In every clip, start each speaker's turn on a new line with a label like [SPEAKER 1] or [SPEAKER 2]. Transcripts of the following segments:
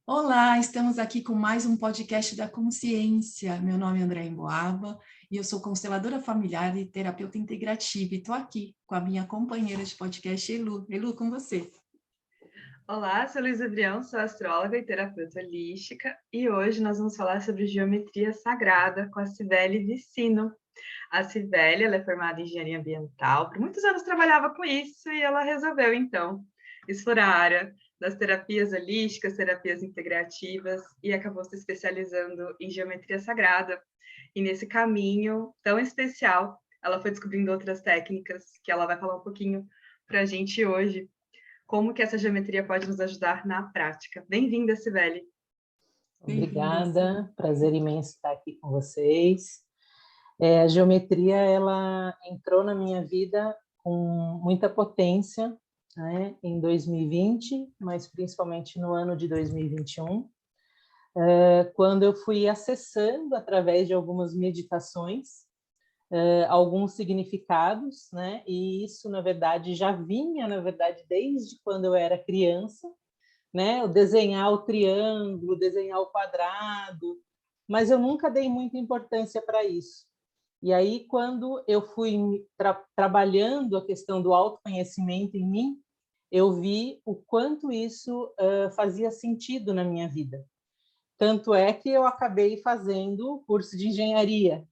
[SPEAKER 1] Olá, estamos aqui com mais um podcast da Consciência. Meu nome é André Emboaba e eu sou consteladora familiar e terapeuta integrativa. E estou aqui com a minha companheira de podcast, Elu. Elu, com você.
[SPEAKER 2] Olá, sou Luísa Brião, sou astróloga e terapeuta holística e hoje nós vamos falar sobre geometria sagrada com a Cibele Vicino. A Cibele, ela é formada em engenharia ambiental, por muitos anos trabalhava com isso e ela resolveu, então, explorar a área das terapias holísticas, terapias integrativas e acabou se especializando em geometria sagrada. E nesse caminho tão especial, ela foi descobrindo outras técnicas que ela vai falar um pouquinho para a gente hoje. Como que essa geometria pode nos ajudar na prática. Bem-vinda, Cibele.
[SPEAKER 3] Obrigada, prazer imenso estar aqui com vocês. A geometria, ela entrou na minha vida com muita potência, né, em 2020, mas principalmente no ano de 2021, quando eu fui acessando, através de algumas meditações, alguns significados, né, e isso, na verdade, já vinha, desde quando eu era criança, né, o desenhar o triângulo, desenhar o quadrado, mas eu nunca dei muita importância para isso. E aí, quando eu fui trabalhando a questão do autoconhecimento em mim, eu vi o quanto isso fazia sentido na minha vida. Tanto é que eu acabei fazendo o curso de engenharia,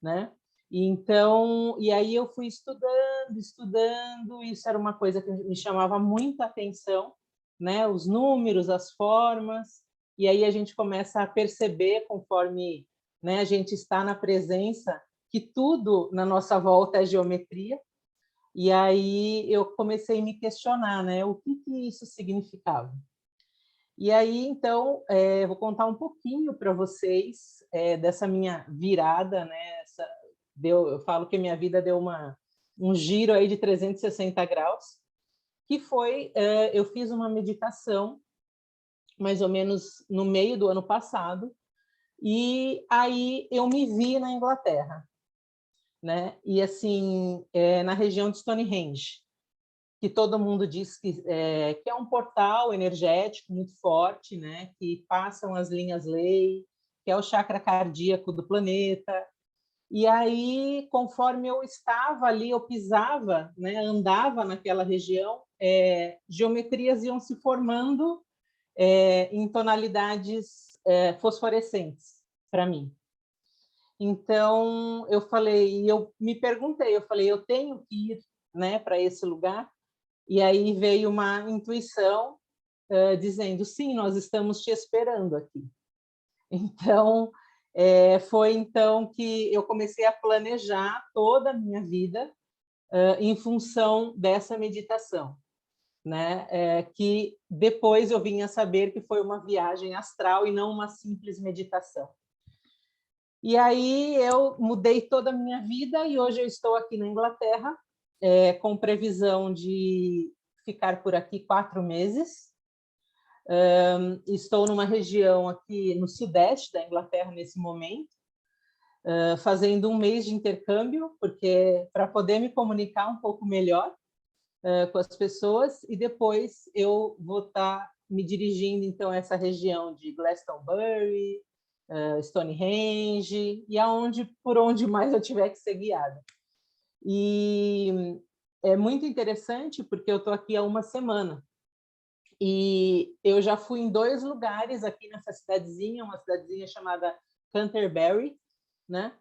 [SPEAKER 3] né? E aí eu fui estudando, isso era uma coisa que me chamava muita atenção, né? Os números, as formas, e aí a gente começa a perceber, conforme, né, a gente está na presença, que tudo na nossa volta é geometria. E aí eu comecei a me questionar, né, o que isso significava. E aí, então, vou contar um pouquinho para vocês dessa minha virada, né? Eu falo que minha vida deu um giro aí de 360 graus, que foi, eu fiz uma meditação, mais ou menos no meio do ano passado, e aí eu me vi na Inglaterra, né? E assim, na região de Stonehenge, que todo mundo diz que é um portal energético muito forte, né? Que passam as linhas lei, que é o chakra cardíaco do planeta. E aí, conforme eu estava ali, eu pisava, né? Andava naquela região, geometrias iam se formando em tonalidades fosforescentes para mim. Então, eu me perguntei, eu falei, eu tenho que ir, né, para esse lugar? E aí veio uma intuição dizendo, sim, nós estamos te esperando aqui. Então, foi então que eu comecei a planejar toda a minha vida em função dessa meditação, né? Que depois eu vim a saber que foi uma viagem astral e não uma simples meditação. E aí eu mudei toda a minha vida e hoje eu estou aqui na Inglaterra, com previsão de ficar por aqui 4 meses. Estou numa região aqui no sudeste da Inglaterra nesse momento, fazendo um mês de intercâmbio, porque para poder me comunicar um pouco melhor com as pessoas, e depois eu vou estar me dirigindo então a essa região de Glastonbury, Stonehenge e por onde mais eu tiver que ser guiada. E é muito interessante porque eu estou aqui há uma semana e eu já fui em 2 lugares aqui nessa cidadezinha, uma cidadezinha chamada Canterbury, né?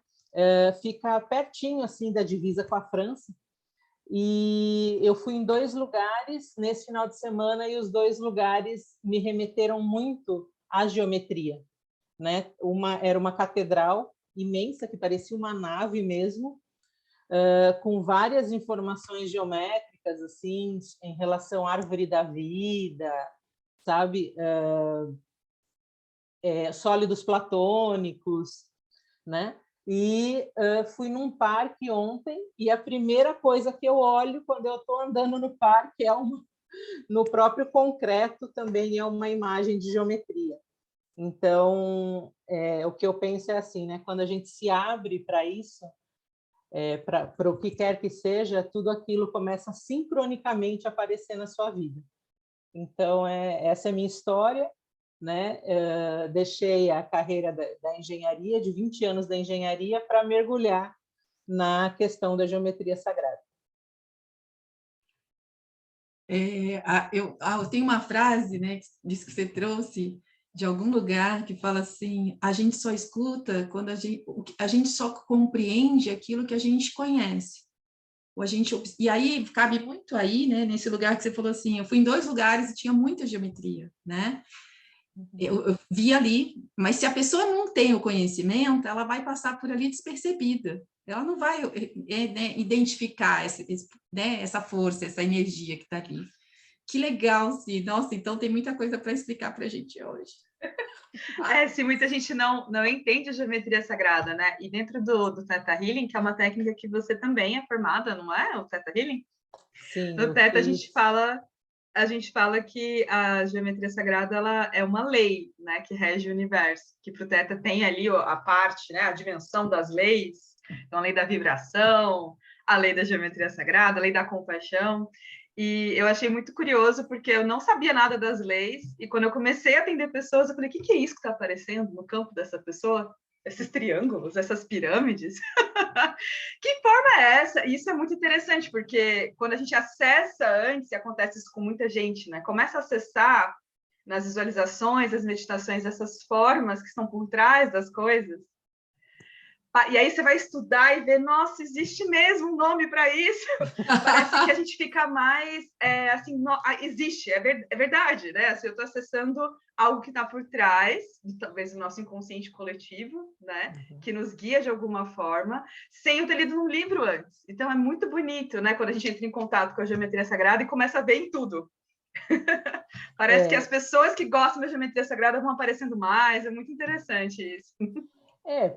[SPEAKER 3] Fica pertinho assim da divisa com a França. E eu fui em 2 lugares nesse final de semana e os 2 lugares me remeteram muito à geometria, né? Era uma catedral imensa que parecia uma nave mesmo, com várias informações geométricas assim em relação à árvore da vida, sabe? Sólidos platônicos, né? E fui num parque ontem e a primeira coisa que eu olho quando eu estou andando no parque no próprio concreto também é uma imagem de geometria. Então, o que eu penso é assim, né? Quando a gente se abre para isso, para o que quer que seja, tudo aquilo começa sincronicamente a aparecer na sua vida. Então, essa é a minha história né? Deixei a carreira da engenharia, de 20 anos da engenharia, para mergulhar na questão da geometria sagrada.
[SPEAKER 1] Eu tenho uma frase, né, disso que você trouxe, de algum lugar, que fala assim: a gente só escuta quando a gente só compreende aquilo que a gente conhece. E aí, cabe muito aí, né, nesse lugar que você falou assim, eu fui em 2 lugares e tinha muita geometria, né? Eu vi ali, mas se a pessoa não tem o conhecimento, ela vai passar por ali despercebida. Ela não vai né, identificar né, essa força, essa energia que está ali. Que legal, sim. Nossa, então tem muita coisa para explicar para a gente hoje.
[SPEAKER 2] Se muita gente não entende a geometria sagrada, né? E dentro do Theta Healing, que é uma técnica que você também é formada, não é? O Theta Healing?
[SPEAKER 3] Sim,
[SPEAKER 2] no Theta a gente fala que a geometria sagrada ela é uma lei, né, que rege o universo, que para o Theta tem ali a parte, né, a dimensão das leis, então a lei da vibração, a lei da geometria sagrada, a lei da compaixão. E eu achei muito curioso, porque eu não sabia nada das leis, e quando eu comecei a atender pessoas, eu falei, o que é isso que está aparecendo no campo dessa pessoa? Esses triângulos, essas pirâmides? Que forma é essa? E isso é muito interessante, porque quando a gente acessa antes, e acontece isso com muita gente, né? Começa a acessar nas visualizações, as meditações, essas formas que estão por trás das coisas. E aí você vai estudar e ver, nossa, existe mesmo um nome para isso. Parece que a gente fica mais, assim, existe, é verdade, né? Assim, eu estou acessando algo que está por trás, talvez do nosso inconsciente coletivo, né? Que nos guia de alguma forma, sem eu ter lido um livro antes. Então é muito bonito, né? Quando a gente entra em contato com a geometria sagrada e começa a ver em tudo. Parece que as pessoas que gostam da geometria sagrada vão aparecendo mais, é muito interessante isso.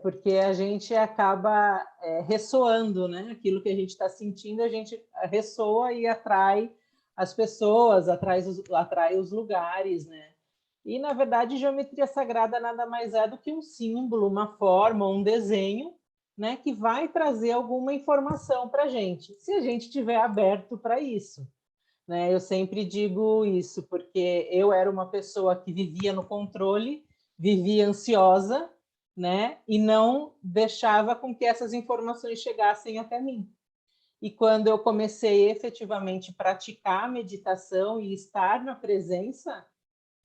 [SPEAKER 3] Porque a gente acaba ressoando, né? Aquilo que a gente está sentindo, a gente ressoa e atrai as pessoas, atrai os lugares, né? E, na verdade, geometria sagrada nada mais é do que um símbolo, uma forma, um desenho, né? Que vai trazer alguma informação para a gente, se a gente estiver aberto para isso, né? Eu sempre digo isso, porque eu era uma pessoa que vivia no controle, vivia ansiosa, né? E não deixava com que essas informações chegassem até mim. E quando eu comecei efetivamente a praticar a meditação e estar na presença,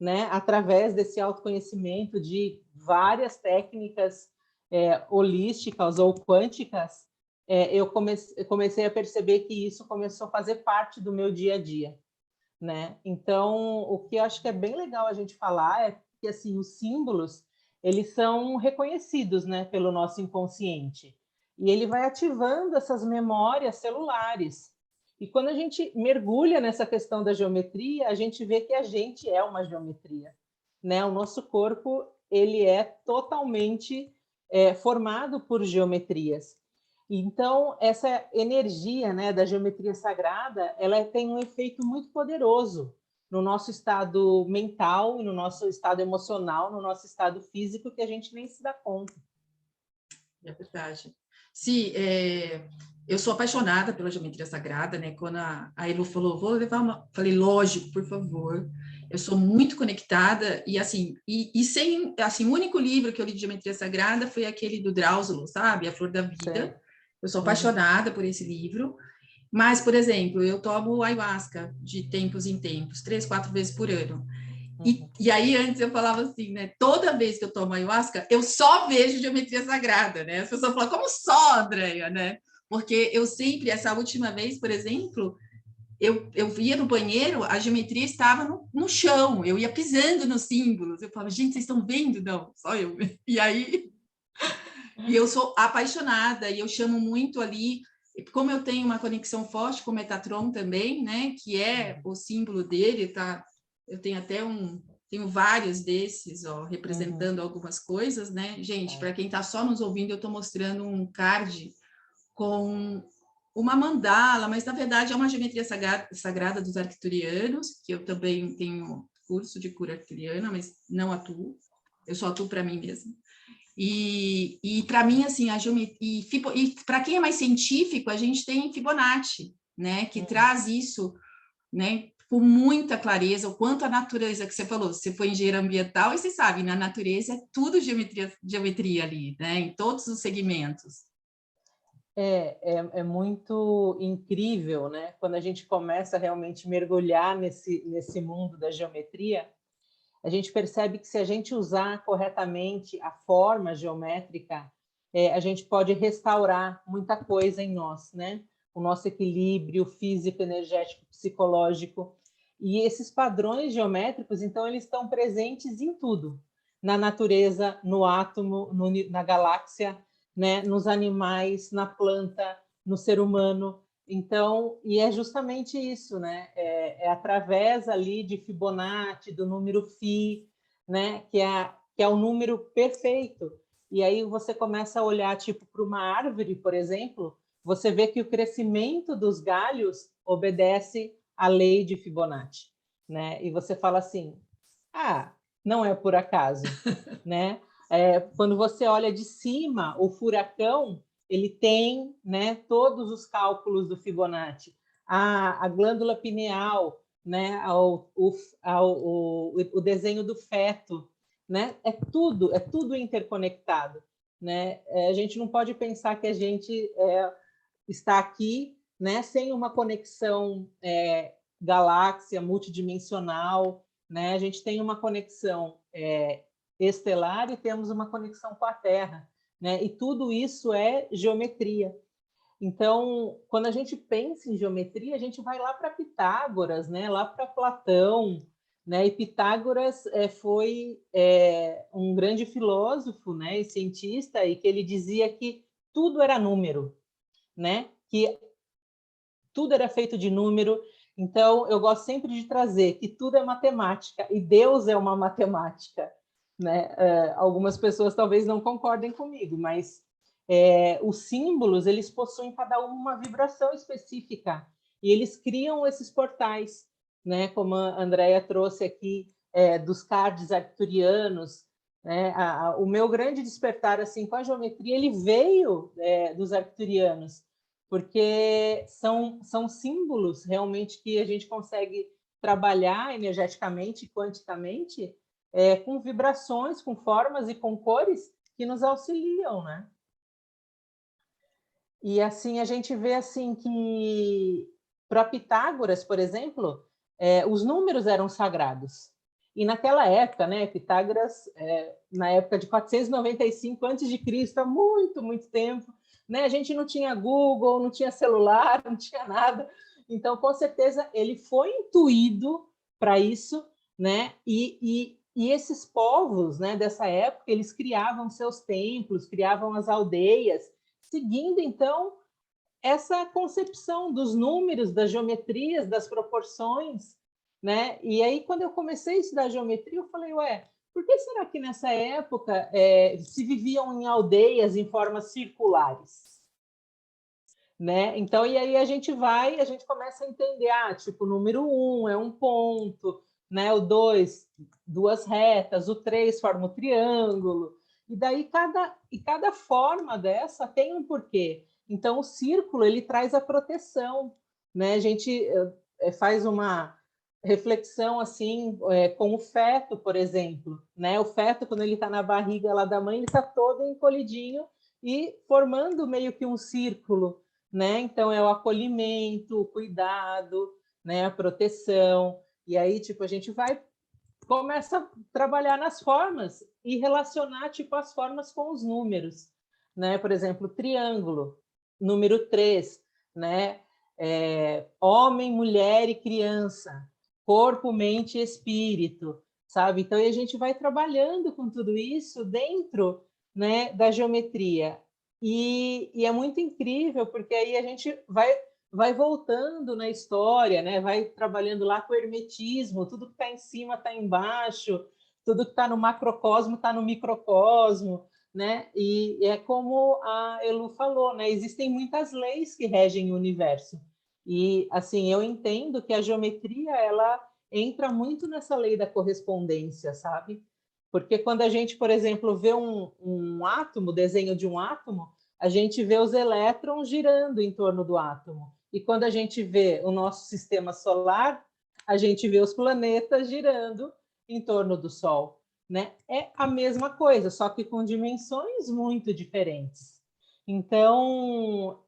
[SPEAKER 3] né, através desse autoconhecimento de várias técnicas holísticas ou quânticas, eu comecei a perceber que isso começou a fazer parte do meu dia a dia, né? Então, o que eu acho que é bem legal a gente falar é que assim, os símbolos eles são reconhecidos, né, pelo nosso inconsciente. E ele vai ativando essas memórias celulares. E quando a gente mergulha nessa questão da geometria, a gente vê que a gente é uma geometria, né? O nosso corpo ele é totalmente formado por geometrias. Então, essa energia, né, da geometria sagrada, ela tem um efeito muito poderoso no nosso estado mental, no nosso estado emocional, no nosso estado físico, que a gente nem se dá conta.
[SPEAKER 1] É verdade. Sim, eu sou apaixonada pela geometria sagrada, né? Quando a Elu falou, vou levar uma... Falei, lógico, por favor. Eu sou muito conectada e, assim, sem... Assim, o único livro que eu li de geometria sagrada foi aquele do Drauzlo, sabe? A Flor da Vida. Sim. Eu sou apaixonada por esse livro. Mas, por exemplo, eu tomo ayahuasca de tempos em tempos, 3, 4 vezes por ano. E aí, antes eu falava assim, né? Toda vez que eu tomo ayahuasca, eu só vejo geometria sagrada, né? As pessoas falam, como só, Andréia, né? Porque eu sempre, essa última vez, por exemplo, eu ia no banheiro, a geometria estava no chão, eu ia pisando nos símbolos. Eu falava, gente, vocês estão vendo? Não, só eu. E aí, e eu sou apaixonada, e eu chamo muito ali, como eu tenho uma conexão forte com o Metatron também, né? Que é o símbolo dele, tá? Eu tenho até tenho vários desses, ó, representando algumas coisas, né? Gente, para quem está só nos ouvindo, eu estou mostrando um card com uma mandala, mas na verdade é uma geometria sagrada dos arcturianos, que eu também tenho curso de cura arcturiana, mas não atuo, eu só atuo para mim mesma. E para mim, assim, a geometria... E para quem é mais científico, a gente tem Fibonacci, né? Que traz isso, né? com muita clareza, o quanto a natureza que você falou, você foi engenheiro ambiental e você sabe, na natureza é tudo geometria ali, né? Em todos os segmentos.
[SPEAKER 3] É muito incrível, né? Quando a gente começa a realmente mergulhar nesse mundo da geometria, a gente percebe que se a gente usar corretamente a forma geométrica, a gente pode restaurar muita coisa em nós, né? O nosso equilíbrio físico, energético, psicológico. E esses padrões geométricos, então, eles estão presentes em tudo. Na natureza, no átomo, na galáxia, né? Nos animais, na planta, no ser humano. Então, e é justamente isso, né? É através ali de Fibonacci, do número Φ, né? Que é o número perfeito. E aí você começa a olhar tipo para uma árvore, por exemplo, você vê que o crescimento dos galhos obedece à lei de Fibonacci, né? E você fala assim, não é por acaso, né? Quando você olha de cima, o furacão ele tem, né, todos os cálculos do Fibonacci, a glândula pineal, né, o desenho do feto, né, é tudo interconectado, né? A gente não pode pensar que a gente está aqui, né, sem uma conexão galáxia multidimensional, né? A gente tem uma conexão estelar e temos uma conexão com a Terra, né? E tudo isso é geometria. Então, quando a gente pensa em geometria, a gente vai lá para Pitágoras, né? Lá para Platão, né? E Pitágoras foi um grande filósofo, né? E cientista, e que ele dizia que tudo era número, né? Que tudo era feito de número. Então, eu gosto sempre de trazer que tudo é matemática e Deus é uma matemática, né? Algumas pessoas talvez não concordem comigo, mas os símbolos eles possuem cada uma vibração específica e eles criam esses portais, né? Como a Andrea trouxe aqui dos cards arcturianos, né? O meu grande despertar assim com a geometria ele veio dos arcturianos, porque são símbolos realmente que a gente consegue trabalhar energeticamente, quanticamente, com vibrações, com formas e com cores que nos auxiliam, né? E assim a gente vê assim que para Pitágoras, por exemplo, os números eram sagrados. E naquela época, né, Pitágoras, na época de 495 a.C., há muito tempo, né, a gente não tinha Google, não tinha celular, não tinha nada. Então, com certeza, ele foi intuído para isso, né? E esses povos, né, dessa época, eles criavam seus templos, criavam as aldeias, seguindo, então, essa concepção dos números, das geometrias, das proporções, né? E aí, quando eu comecei a estudar geometria, eu falei, por que será que nessa época se viviam em aldeias em formas circulares? Né? Então, e aí a gente começa a entender, tipo, o número 1 é um ponto, né? O 2, duas retas, o 3 forma um triângulo, e daí cada forma dessa tem um porquê. Então, o círculo, ele traz a proteção, né? A gente faz uma reflexão, assim, com o feto, por exemplo, né? O feto, quando ele está na barriga lá da mãe, ele está todo encolhidinho e formando meio que um círculo, né? Então, é o acolhimento, o cuidado, né? A proteção. E aí, tipo, a gente começa a trabalhar nas formas e relacionar, tipo, as formas com os números, né? Por exemplo, triângulo, número 3, né? Homem, mulher e criança, corpo, mente e espírito, sabe? Então, a gente vai trabalhando com tudo isso dentro, né, da geometria. E é muito incrível, porque aí a gente vai voltando na história, né? Vai trabalhando lá com o hermetismo, tudo que está em cima está embaixo, tudo que está no macrocosmo está no microcosmo, né? E é como a Elu falou, né? Existem muitas leis que regem o universo. E, assim, eu entendo que a geometria, ela entra muito nessa lei da correspondência, sabe? Porque quando a gente, por exemplo, vê um átomo, desenho de um átomo, a gente vê os elétrons girando em torno do átomo. E quando a gente vê o nosso sistema solar, a gente vê os planetas girando em torno do Sol, né? É a mesma coisa, só que com dimensões muito diferentes. Então,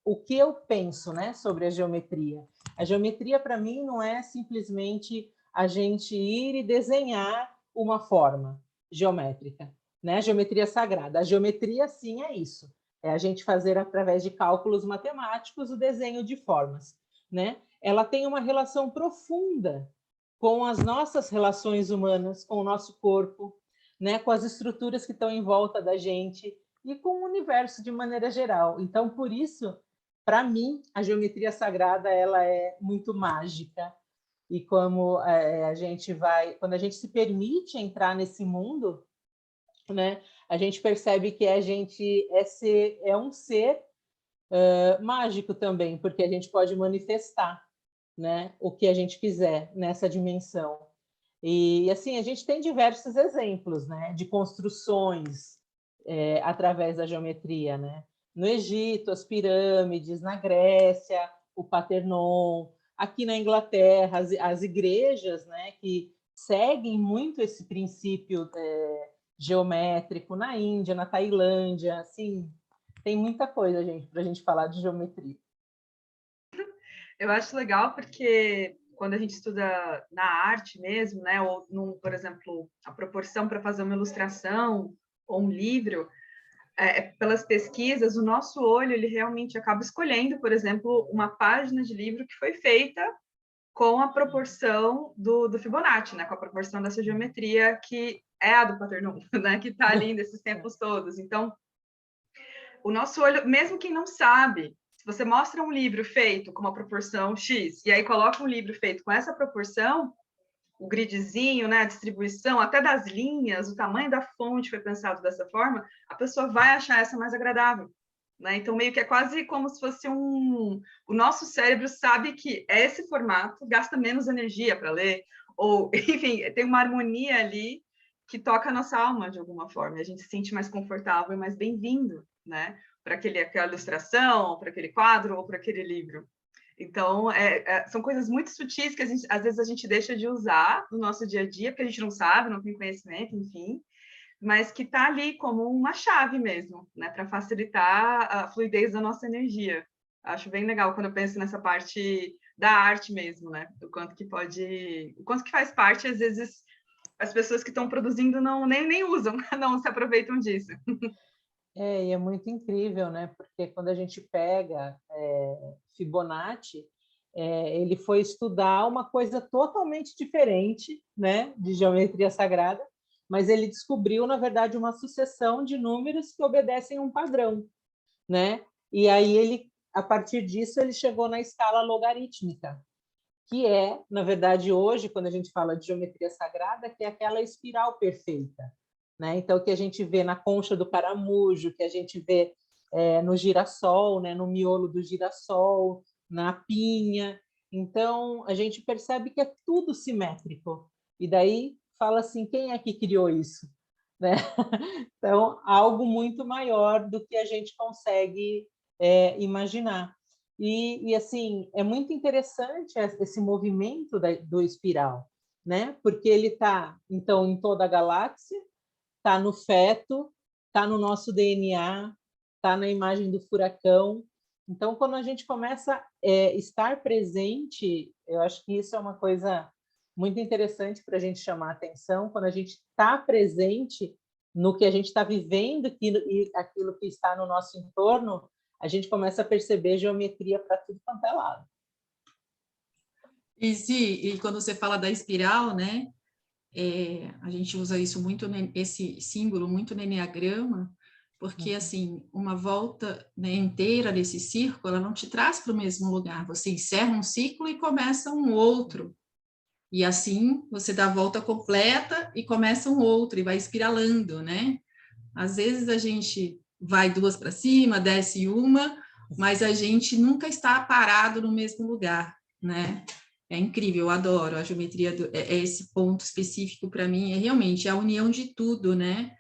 [SPEAKER 3] o que eu penso, né, sobre a geometria? A geometria, para mim, não é simplesmente a gente ir e desenhar uma forma geométrica, né? A geometria sagrada. A geometria, sim, é isso. É a gente fazer, através de cálculos matemáticos, o desenho de formas, né? Ela tem uma relação profunda com as nossas relações humanas, com o nosso corpo, né? Com as estruturas que estão em volta da gente e com o universo de maneira geral. Então, por isso, para mim, a geometria sagrada ela é muito mágica. E como a gente vai, quando a gente se permite entrar nesse mundo, né, a gente percebe que a gente é um ser mágico também, porque a gente pode manifestar, né, o que a gente quiser nessa dimensão. E assim, a gente tem diversos exemplos, né, de construções através da geometria, né? No Egito, as pirâmides, na Grécia, o Partenon, aqui na Inglaterra, as igrejas, né, que seguem muito esse princípio geométrico, na Índia, na Tailândia, assim, tem muita coisa, gente, para a gente falar de geometria.
[SPEAKER 2] Eu acho legal porque quando a gente estuda na arte mesmo, né, ou por exemplo, a proporção para fazer uma ilustração ou um livro, pelas pesquisas, o nosso olho ele realmente acaba escolhendo, por exemplo, uma página de livro que foi feita com a proporção do Fibonacci, né, com a proporção dessa geometria que é a do Paternon, né, que está ali nesses tempos todos. Então, o nosso olho, mesmo quem não sabe, se você mostra um livro feito com uma proporção X, e aí coloca um livro feito com essa proporção, o gridzinho, né, a distribuição, até das linhas, o tamanho da fonte foi pensado dessa forma, a pessoa vai achar essa mais agradável. Né? Então, meio que é quase como se fosse o nosso cérebro sabe que esse formato gasta menos energia para ler, ou, enfim, tem uma harmonia ali que toca a nossa alma de alguma forma, e a gente se sente mais confortável e mais bem-vindo, né? Para aquela ilustração, para aquele quadro ou para aquele livro. Então, são coisas muito sutis que às vezes a gente deixa de usar no nosso dia a dia, porque a gente não sabe, não tem conhecimento, enfim, mas que está ali como uma chave mesmo, né, para facilitar a fluidez da nossa energia. Acho bem legal quando eu penso nessa parte da arte mesmo, né, o quanto que faz parte, às vezes as pessoas que estão produzindo nem usam, não se aproveitam disso.
[SPEAKER 3] E é muito incrível, né? Porque quando a gente pega Fibonacci, ele foi estudar uma coisa totalmente diferente, né, de geometria sagrada, mas ele descobriu, na verdade, uma sucessão de números que obedecem a um padrão, né? E aí a partir disso, ele chegou na escala logarítmica, que na verdade, hoje, quando a gente fala de geometria sagrada, que é aquela espiral perfeita, né? Então, o que a gente vê na concha do caramujo, que a gente vê no girassol, né? No miolo do girassol, na pinha. Então, a gente percebe que é tudo simétrico. E daí fala assim, quem é que criou isso? Né? Então, algo muito maior do que a gente consegue imaginar. E, assim, é muito interessante esse movimento do espiral, né? Porque ele está, então, em toda a galáxia, está no feto, está no nosso DNA, está na imagem do furacão. Então, quando a gente começa a estar presente, eu acho que isso é uma coisa muito interessante para a gente chamar a atenção, quando a gente está presente no que a gente está vivendo e aquilo que está no nosso entorno, a gente começa a perceber geometria para tudo quanto é lado.
[SPEAKER 1] E quando você fala da espiral, né? A gente usa isso muito, esse símbolo muito no Enneagrama, porque, assim, uma volta, né, inteira desse círculo, ela não te traz para o mesmo lugar. Você encerra um ciclo e começa um outro. E assim, você dá a volta completa e começa um outro, e vai espiralando, né? Às vezes a gente vai duas para cima, desce uma, mas a gente nunca está parado no mesmo lugar, né? É incrível, eu adoro a geometria, esse ponto específico para mim, é realmente a união de tudo, né?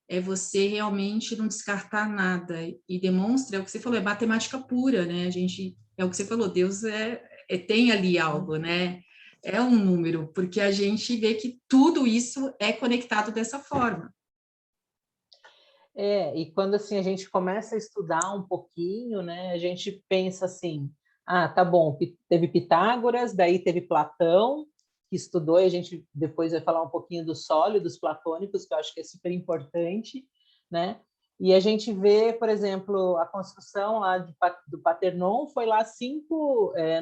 [SPEAKER 1] É você realmente não descartar nada, e demonstra, é o que você falou, é matemática pura, né? A gente, é o que você falou, Deus tem ali algo, né? é um número, porque a gente vê que tudo isso é conectado dessa forma.
[SPEAKER 3] E quando assim a gente começa a estudar um pouquinho, né, a gente pensa assim, tá bom, teve Pitágoras, daí teve Platão, que estudou, e a gente depois vai falar um pouquinho dos sólidos platônicos, que eu acho que é super importante, né? E a gente vê, por exemplo, a construção lá do Partenon foi lá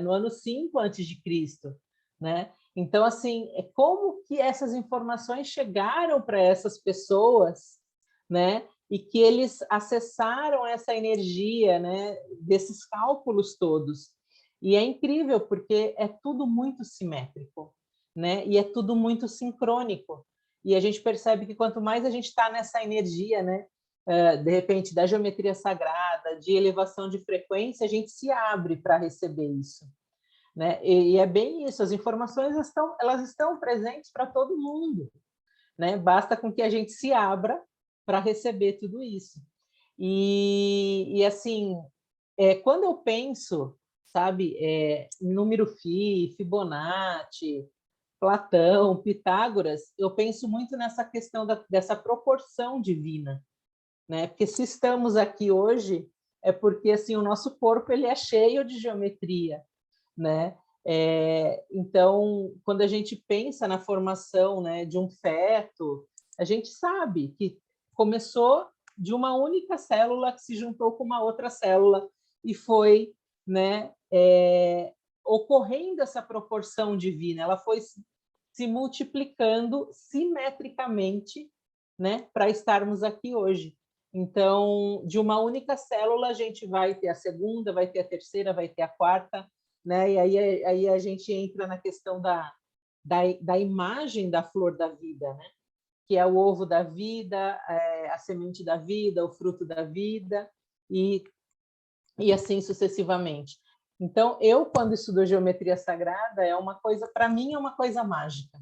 [SPEAKER 3] no ano 5 antes de Cristo, né? Então, assim, como que essas informações chegaram para essas pessoas, né? E que eles acessaram essa energia, né, desses cálculos todos. E é incrível, porque é tudo muito simétrico, né? E é tudo muito sincrônico. E a gente percebe que quanto mais a gente está nessa energia, né, de repente, da geometria sagrada, de elevação de frequência, a gente se abre para receber isso, né? E é bem isso, as informações elas estão presentes para todo mundo, né? Basta com que a gente se abra para receber tudo isso. E assim, quando eu penso, sabe, número Fibonacci, Platão, Pitágoras, eu penso muito nessa questão dessa proporção divina, né? Porque se estamos aqui hoje, é porque assim o nosso corpo ele é cheio de geometria, né? Então, quando a gente pensa na formação, né, de um feto, a gente sabe que começou de uma única célula que se juntou com uma outra célula e foi, né, ocorrendo essa proporção divina. Ela foi se multiplicando simetricamente, né, para estarmos aqui hoje. Então, de uma única célula, a gente vai ter a segunda, vai ter a terceira, vai ter a quarta, né? E aí a gente entra na questão da imagem da flor da vida, né? Que é o ovo da vida, a semente da vida, o fruto da vida, e assim sucessivamente. Então, eu, quando estudo geometria sagrada, para mim, é uma coisa mágica,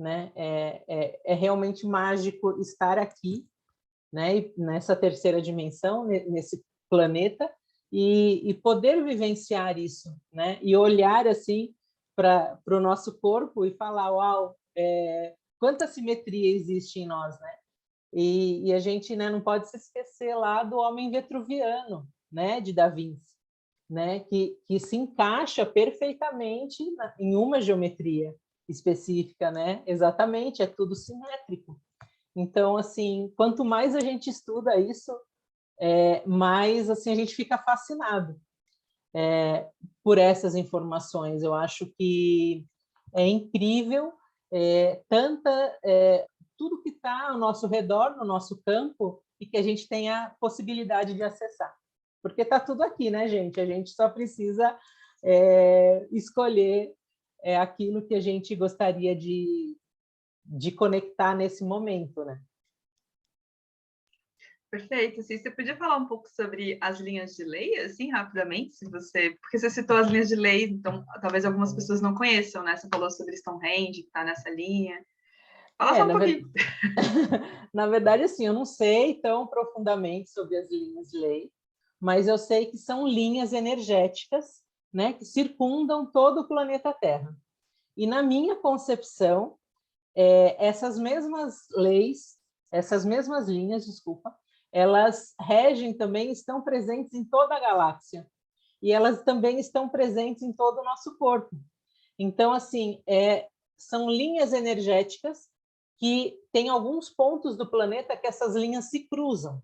[SPEAKER 3] né? É realmente mágico estar aqui, né? Nessa terceira dimensão, nesse planeta, e poder vivenciar isso, né? E olhar assim para o nosso corpo e falar, uau, quanta simetria existe em nós, né? E a gente, né, não pode se esquecer lá do homem vitruviano, né, de Da Vinci, né, que se encaixa perfeitamente em uma geometria específica, né? Exatamente, é tudo simétrico. Então, assim, quanto mais a gente estuda isso, mais assim a gente fica fascinado por essas informações. Eu acho que é incrível tudo que está ao nosso redor, no nosso campo, e que a gente tem a possibilidade de acessar. Porque está tudo aqui, né, gente? A gente só precisa escolher aquilo que a gente gostaria de conectar nesse momento, né?
[SPEAKER 2] Perfeito. Assim, você podia falar um pouco sobre as linhas de lei, assim, rapidamente, porque você citou as linhas de lei, então talvez algumas pessoas não conheçam, né? Você falou sobre Stonehenge, que está nessa linha. Fala só um pouquinho.
[SPEAKER 3] Na verdade, assim, eu não sei tão profundamente sobre as linhas de lei, mas eu sei que são linhas energéticas, né, que circundam todo o planeta Terra. E na minha concepção, essas mesmas leis, essas mesmas linhas, desculpa, elas regem também, estão presentes em toda a galáxia. E elas também estão presentes em todo o nosso corpo. Então, assim, são linhas energéticas que tem alguns pontos do planeta que essas linhas se cruzam,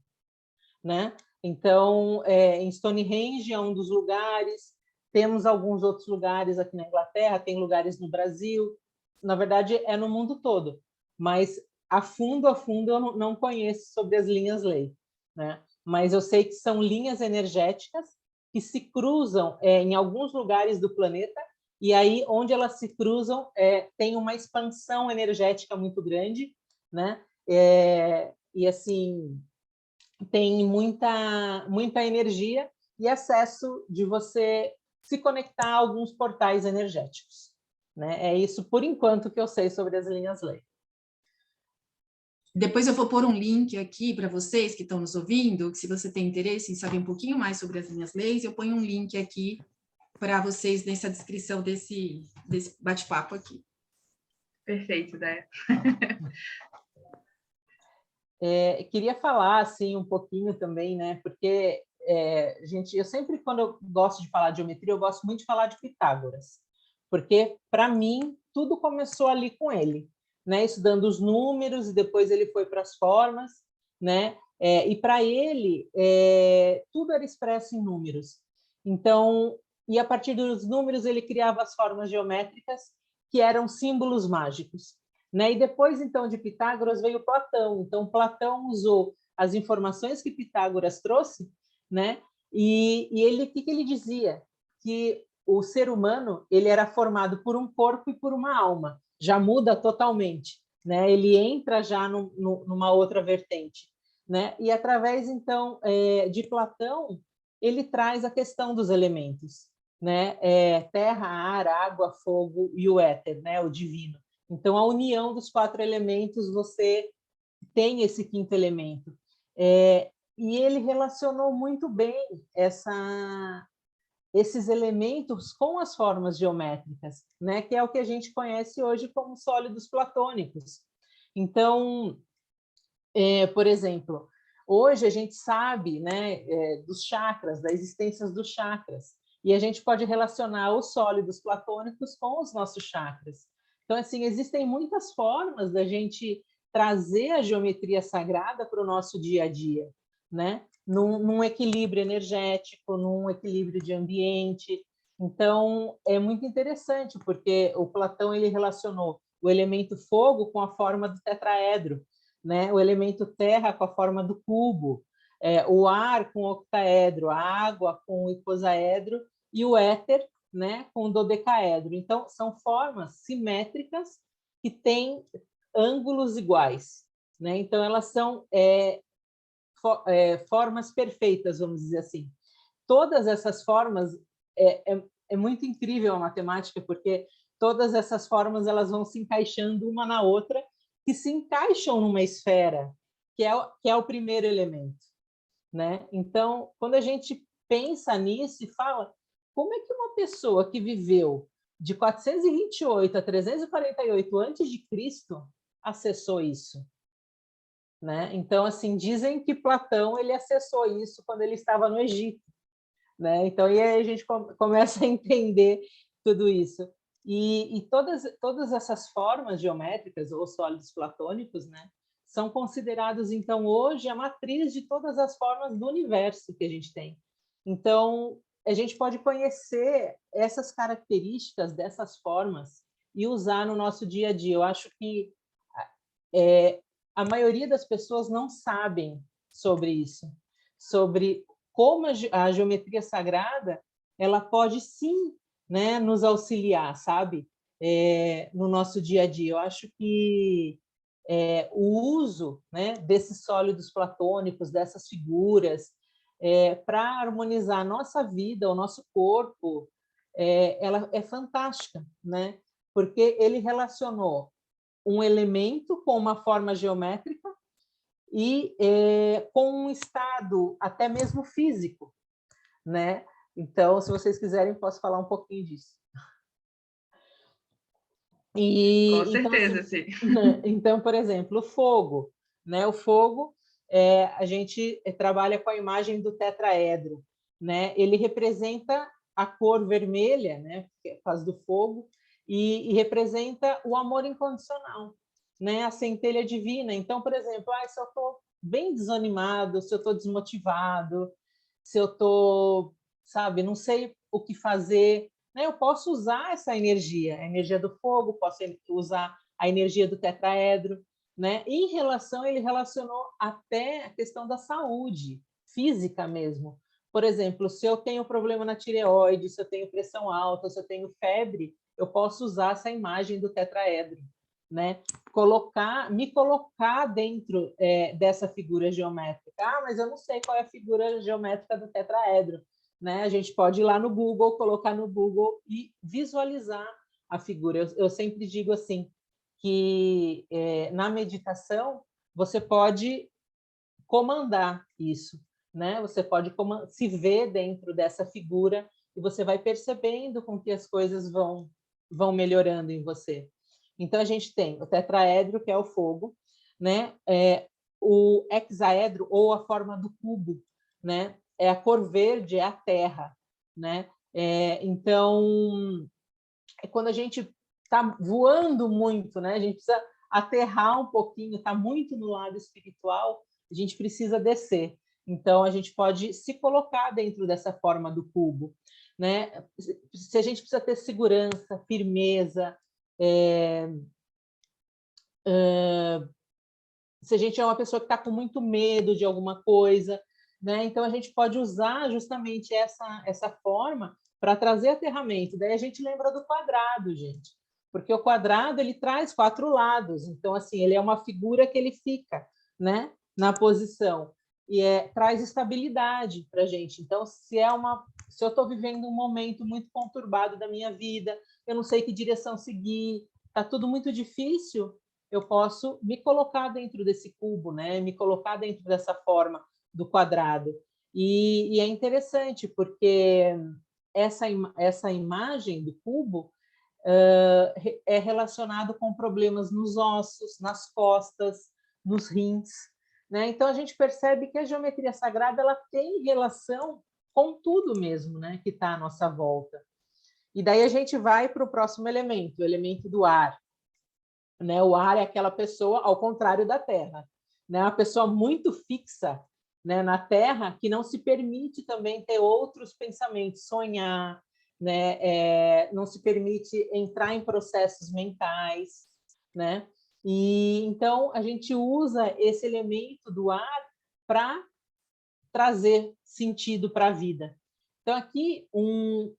[SPEAKER 3] né? Então, em Stonehenge é um dos lugares, temos alguns outros lugares aqui na Inglaterra, tem lugares no Brasil, na verdade é no mundo todo, mas a fundo eu não conheço sobre as linhas lei, né? Mas eu sei que são linhas energéticas que se cruzam em alguns lugares do planeta, e aí onde elas se cruzam tem uma expansão energética muito grande, né? E assim tem muita energia e acesso de você se conectar a alguns portais energéticos, né? É isso, por enquanto, que eu sei sobre as linhas lei.
[SPEAKER 1] Depois eu vou pôr um link aqui para vocês que estão nos ouvindo, que se você tem interesse em saber um pouquinho mais sobre as linhas leis, eu ponho um link aqui para vocês nessa descrição desse bate-papo aqui.
[SPEAKER 2] Perfeito, Déia.
[SPEAKER 3] Queria falar assim um pouquinho também, né? Porque gente, eu sempre quando eu gosto de falar de geometria, eu gosto muito de falar de Pitágoras, porque para mim tudo começou ali com ele, né? Estudando os números e depois ele foi para as formas, né? E para ele tudo era expresso em números. Então, e a partir dos números ele criava as formas geométricas que eram símbolos mágicos. Né? E depois, então, de Pitágoras veio Platão. Então, Platão usou as informações que Pitágoras trouxe, né? E ele, o que ele dizia? Que o ser humano ele era formado por um corpo e por uma alma. Já muda totalmente, né? Ele entra já numa outra vertente, né? E através, então, de Platão, ele traz a questão dos elementos, né? Terra, ar, água, fogo e o éter, né? O divino. Então, a união dos 4 elementos, você tem esse 5º elemento. E ele relacionou muito bem esses elementos com as formas geométricas, né? Que é o que a gente conhece hoje como sólidos platônicos. Então, por exemplo, hoje a gente sabe, né, dos chakras, da existência dos chakras, e a gente pode relacionar os sólidos platônicos com os nossos chakras. Então, assim, existem muitas formas da gente trazer a geometria sagrada para o nosso dia a dia, né? Num equilíbrio energético, num equilíbrio de ambiente. Então, é muito interessante, porque o Platão ele relacionou o elemento fogo com a forma do tetraedro, né? O elemento terra com a forma do cubo, o ar com o octaedro, a água com o icosaedro e o éter, né, com o dodecaedro. Então, são formas simétricas que têm ângulos iguais, né? Então, elas são formas perfeitas, vamos dizer assim. Todas essas formas, é muito incrível a matemática, porque todas essas formas elas vão se encaixando uma na outra, que se encaixam numa esfera, que é o primeiro elemento, né? Então, quando a gente pensa nisso e fala, como é que uma pessoa que viveu de 428 a 348 antes de Cristo acessou isso, né? Então, assim, dizem que Platão ele acessou isso quando ele estava no Egito, né? Então, e aí a gente começa a entender tudo isso. E todas essas formas geométricas ou sólidos platônicos, né, são considerados, então, hoje a matriz de todas as formas do universo que a gente tem. Então, a gente pode conhecer essas características dessas formas e usar no nosso dia a dia. Eu acho que a maioria das pessoas não sabem sobre isso, sobre como a geometria sagrada ela pode sim, né, nos auxiliar, sabe, no nosso dia a dia. Eu acho que o uso, né, desses sólidos platônicos, dessas figuras, para harmonizar a nossa vida, o nosso corpo, ela é fantástica, né? Porque ele relacionou um elemento com uma forma geométrica e com um estado até mesmo físico, né? Então, se vocês quiserem, posso falar um pouquinho disso.
[SPEAKER 2] Com certeza,
[SPEAKER 3] então,
[SPEAKER 2] sim.
[SPEAKER 3] Então, por exemplo, o fogo, né? O fogo, a gente trabalha com a imagem do tetraedro, né? Ele representa a cor vermelha, né? Por causa do fogo, e representa o amor incondicional, né? A centelha divina. Então, por exemplo, se eu estou bem desanimado, se eu estou desmotivado, se eu estou, sabe, não sei o que fazer, né? Eu posso usar essa energia, a energia do fogo, posso usar a energia do tetraedro, né? Em relação, ele relacionou até a questão da saúde física mesmo. Por exemplo, se eu tenho problema na tireoide, se eu tenho pressão alta, se eu tenho febre, eu posso usar essa imagem do tetraedro, né? Me colocar dentro dessa figura geométrica. Mas eu não sei qual é a figura geométrica do tetraedro, né? A gente pode ir lá no Google, colocar no Google e visualizar a figura. Eu sempre digo assim, que na meditação você pode comandar isso, né? Você pode se ver dentro dessa figura e você vai percebendo com que as coisas vão melhorando em você. Então, a gente tem o tetraedro, que é o fogo, né? O hexaedro, ou a forma do cubo, né? É a cor verde, é a terra, né? Então, quando a gente está voando muito, né? A gente precisa aterrar um pouquinho, está muito no lado espiritual, a gente precisa descer. Então, a gente pode se colocar dentro dessa forma do cubo, né? Se a gente precisa ter segurança, firmeza, se a gente é uma pessoa que está com muito medo de alguma coisa, né? Então, a gente pode usar justamente essa forma para trazer aterramento. Daí a gente lembra do quadrado, gente, porque o quadrado ele traz 4 lados. Então, assim, ele é uma figura que ele fica, né, na posição e traz estabilidade para a gente. Então, se eu estou vivendo um momento muito conturbado da minha vida, eu não sei que direção seguir, está tudo muito difícil, eu posso me colocar dentro desse cubo, né? Me colocar dentro dessa forma do quadrado. E é interessante, porque essa imagem do cubo é relacionado com problemas nos ossos, nas costas, nos rins, né? Então, a gente percebe que a geometria sagrada ela tem relação com tudo mesmo, né? Que está à nossa volta. E daí a gente vai para o próximo elemento, o elemento do ar. Né? O ar é aquela pessoa ao contrário da terra, né? Uma pessoa muito fixa, né, na terra, que não se permite também ter outros pensamentos, sonhar, né? Não se permite entrar em processos mentais, né? E então a gente usa esse elemento do ar para trazer sentido para a vida. Então aqui um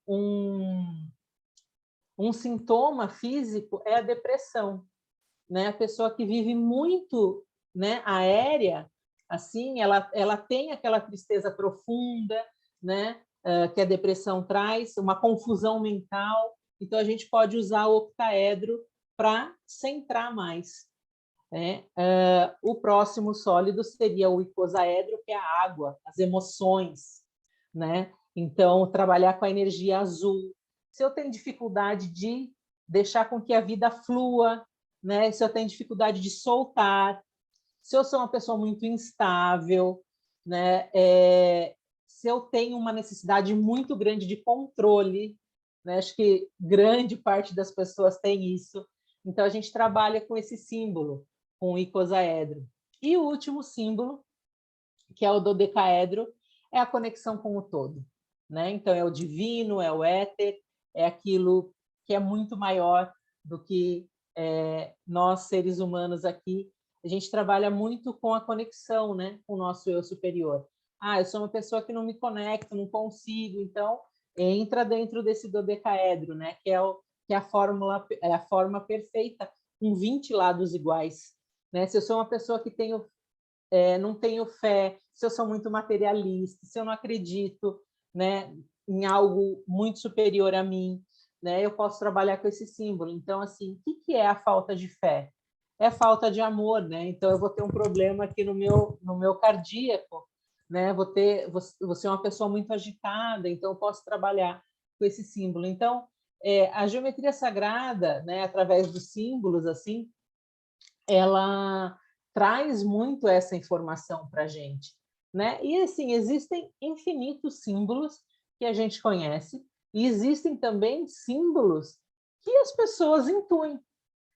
[SPEAKER 3] sintoma físico é a depressão, né? A pessoa que vive muito, né, aérea, assim, ela tem aquela tristeza profunda, né, que a depressão traz, uma confusão mental. Então, a gente pode usar o octaedro para centrar mais, né? O próximo sólido seria o icosaedro, que é a água, as emoções, né? Então, trabalhar com a energia azul. Se eu tenho dificuldade de deixar com que a vida flua, né? Se eu tenho dificuldade de soltar, se eu sou uma pessoa muito instável, né? Se eu tenho uma necessidade muito grande de controle, né? Acho que grande parte das pessoas tem isso. Então, a gente trabalha com esse símbolo, com o icosaedro. E o último símbolo, que é o dodecaedro, é a conexão com o todo, né? Então, é o divino, é o éter, é aquilo que é muito maior do que nós, seres humanos aqui. A gente trabalha muito com a conexão, né, com o nosso eu superior. Eu sou uma pessoa que não me conecto, não consigo, então entra dentro desse dodecaedro, né, que é a forma perfeita, com 20 lados iguais. Né? Se eu sou uma pessoa que não tenho fé, se eu sou muito materialista, se eu não acredito, né, em algo muito superior a mim, né, eu posso trabalhar com esse símbolo. Então, assim, o que é a falta de fé? É falta de amor, né? Então, eu vou ter um problema aqui no meu cardíaco, né? Vou ser uma pessoa muito agitada, então eu posso trabalhar com esse símbolo. Então, a geometria sagrada, né, através dos símbolos, assim, ela traz muito essa informação para a gente, né? E assim existem infinitos símbolos que a gente conhece e existem também símbolos que as pessoas intuem,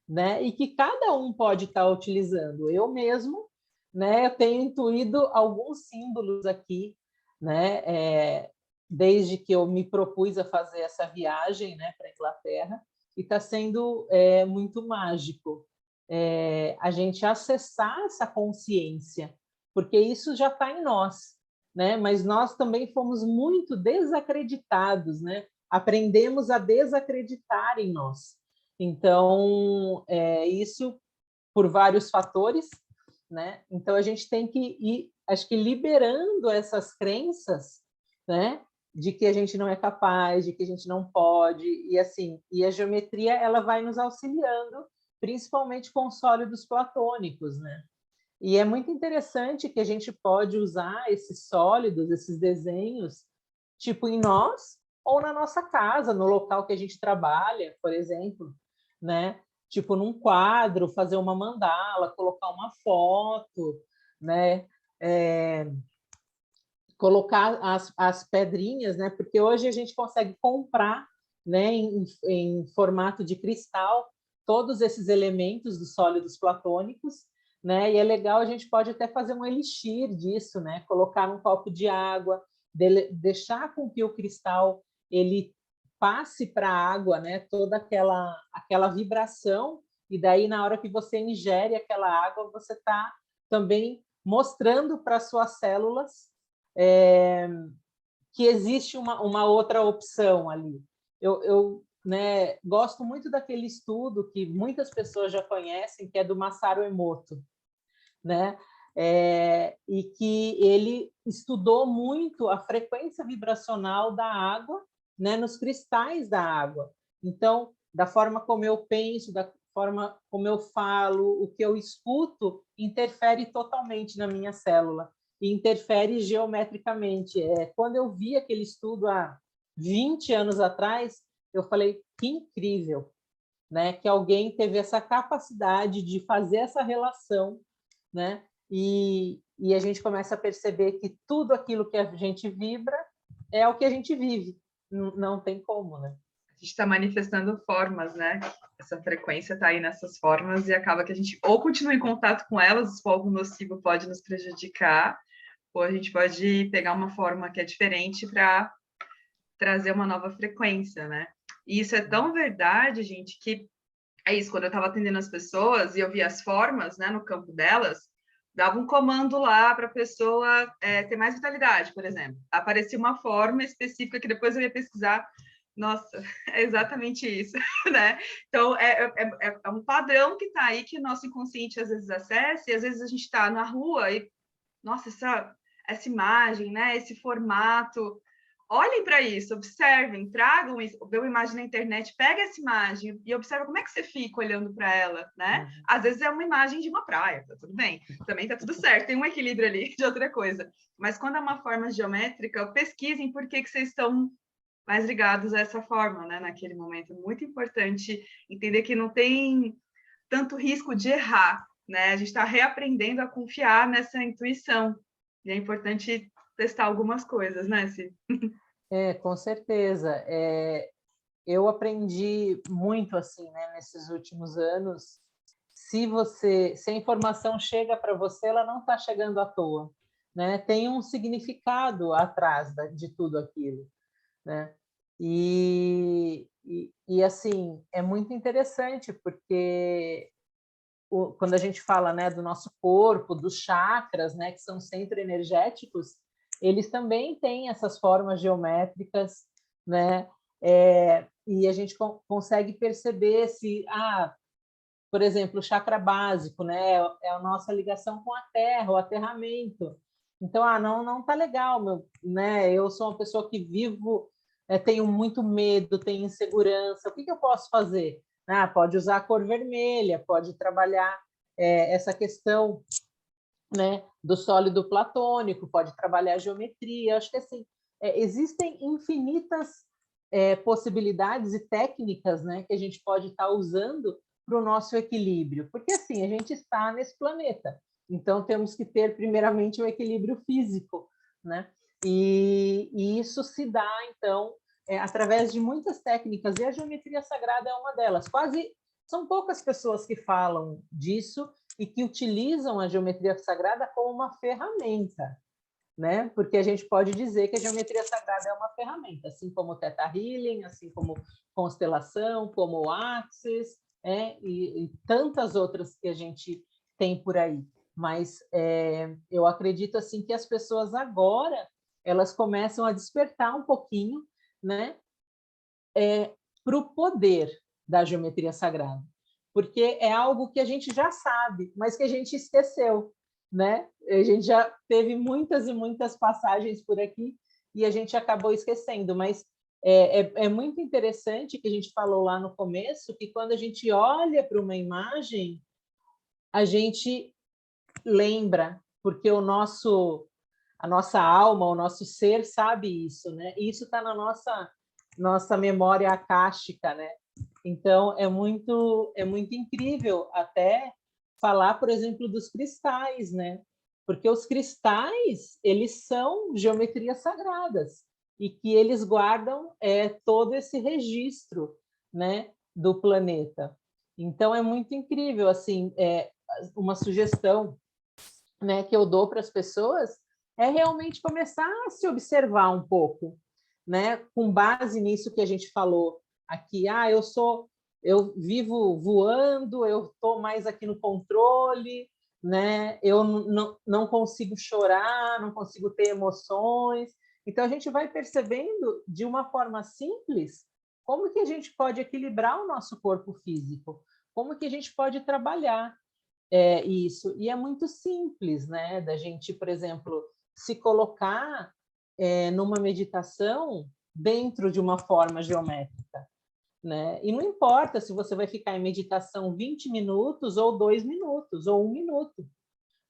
[SPEAKER 3] né? E que cada um pode estar utilizando. Eu mesmo, né? Eu tenho intuído alguns símbolos aqui, né? Desde que eu me propus a fazer essa viagem, né, para a Inglaterra, e está sendo muito mágico. A gente acessar essa consciência, porque isso já está em nós, né? Mas nós também fomos muito desacreditados, né? Aprendemos a desacreditar em nós. Então, isso por vários fatores, né? Então, a gente tem que ir, acho que, liberando essas crenças, né? De que a gente não é capaz, de que a gente não pode, e assim, e a geometria ela vai nos auxiliando, principalmente com sólidos platônicos, né? E é muito interessante que a gente pode usar esses sólidos, esses desenhos, tipo em nós, ou na nossa casa, no local que a gente trabalha, por exemplo, né? Tipo, num quadro, fazer uma mandala, colocar uma foto, né? Colocar as pedrinhas, né? Porque hoje a gente consegue comprar, né, em formato de cristal, todos esses elementos dos sólidos platônicos, né? E é legal, a gente pode até fazer um elixir disso, né? Colocar num copo de água, deixar com que o cristal ele passe para a água, né? Toda aquela vibração, e daí na hora que você ingere aquela água, você está também mostrando para as suas células que existe uma outra opção ali. Eu né, gosto muito daquele estudo que muitas pessoas já conhecem, que é do Masaru Emoto, né? E que ele estudou muito a frequência vibracional da água, né, nos cristais da água. Então, da forma como eu penso, da forma como eu falo, o que eu escuto, interfere totalmente na minha célula e interfere geometricamente. Quando eu vi aquele estudo há 20 anos atrás, eu falei, que incrível, né, que alguém teve essa capacidade de fazer essa relação, né? E a gente começa a perceber que tudo aquilo que a gente vibra é o que a gente vive. Não tem como, né?
[SPEAKER 2] A gente está manifestando formas, né? Essa frequência está aí nessas formas e acaba que a gente ou continua em contato com elas, o algo nocivo pode nos prejudicar, ou a gente pode pegar uma forma que é diferente para trazer uma nova frequência, né? E isso é tão verdade, gente, que é isso, quando eu estava atendendo as pessoas e eu via as formas, né, no campo delas, dava um comando lá para a pessoa ter mais vitalidade, por exemplo. Aparecia uma forma específica que depois eu ia pesquisar. Nossa, é exatamente isso, né? Então, é um padrão que está aí que o nosso inconsciente às vezes acessa, e às vezes a gente está na rua e, nossa, essa imagem, né? Esse formato. Olhem para isso, observem, tragam isso, vê uma imagem na internet, pega essa imagem e observa como é que você fica olhando para ela, né? Uhum. Às vezes é uma imagem de uma praia, tá tudo bem, também tá tudo certo, tem um equilíbrio ali de outra coisa. Mas quando é uma forma geométrica, pesquisem por que vocês estão mais ligados a essa forma, né? Naquele momento. É muito importante entender que não tem tanto risco de errar, né? A gente está reaprendendo a confiar nessa intuição. E é importante testar algumas coisas, né, Ci?
[SPEAKER 3] Com certeza. Eu aprendi muito assim, né, nesses últimos anos. Se a informação chega para você, ela não está chegando à toa, né? Tem um significado atrás de tudo aquilo, né? E assim, é muito interessante, porque quando a gente fala, né, do nosso corpo, dos chakras, né, que são centros energéticos, eles também têm essas formas geométricas, né? E a gente consegue perceber se, por exemplo, o chakra básico, né, é a nossa ligação com a terra, o aterramento. Então, não tá legal, né? Eu sou uma pessoa que vivo, tenho muito medo, tenho insegurança. O que eu posso fazer? Pode usar a cor vermelha, pode trabalhar essa questão, né, do sólido platônico, pode trabalhar a geometria. Acho que assim, existem infinitas possibilidades e técnicas, né, que a gente pode estar usando para o nosso equilíbrio, porque assim, a gente está nesse planeta, então temos que ter primeiramente um equilíbrio físico, né? E isso se dá, então, através de muitas técnicas, e a geometria sagrada é uma delas. São poucas pessoas que falam disso e que utilizam a geometria sagrada como uma ferramenta, né? Porque a gente pode dizer que a geometria sagrada é uma ferramenta, assim como o Theta Healing, assim como constelação, como o Axis, e tantas outras que a gente tem por aí. Mas eu acredito assim que as pessoas agora elas começam a despertar um pouquinho, né, para o poder da geometria sagrada, porque é algo que a gente já sabe, mas que a gente esqueceu, né? A gente já teve muitas e muitas passagens por aqui e a gente acabou esquecendo, mas é muito interessante que a gente falou lá no começo, que quando a gente olha para uma imagem, a gente lembra, porque a nossa alma, o nosso ser sabe isso, né? E isso está na nossa nossa memória akáshica, né? Então, é muito incrível até falar, por exemplo, dos cristais, né? Porque os cristais, eles são geometrias sagradas e que eles guardam todo esse registro, né, do planeta. Então, é muito incrível, assim, uma sugestão, né, que eu dou para as pessoas é realmente começar a se observar um pouco, né, com base nisso que a gente falou aqui. Eu vivo voando, eu estou mais aqui no controle, né? Eu não consigo chorar, não consigo ter emoções. Então a gente vai percebendo de uma forma simples como que a gente pode equilibrar o nosso corpo físico, como que a gente pode trabalhar isso. E é muito simples, né? Da gente, por exemplo, se colocar numa meditação dentro de uma forma geométrica, né? E não importa se você vai ficar em meditação 20 minutos ou 2 minutos ou 1 minuto,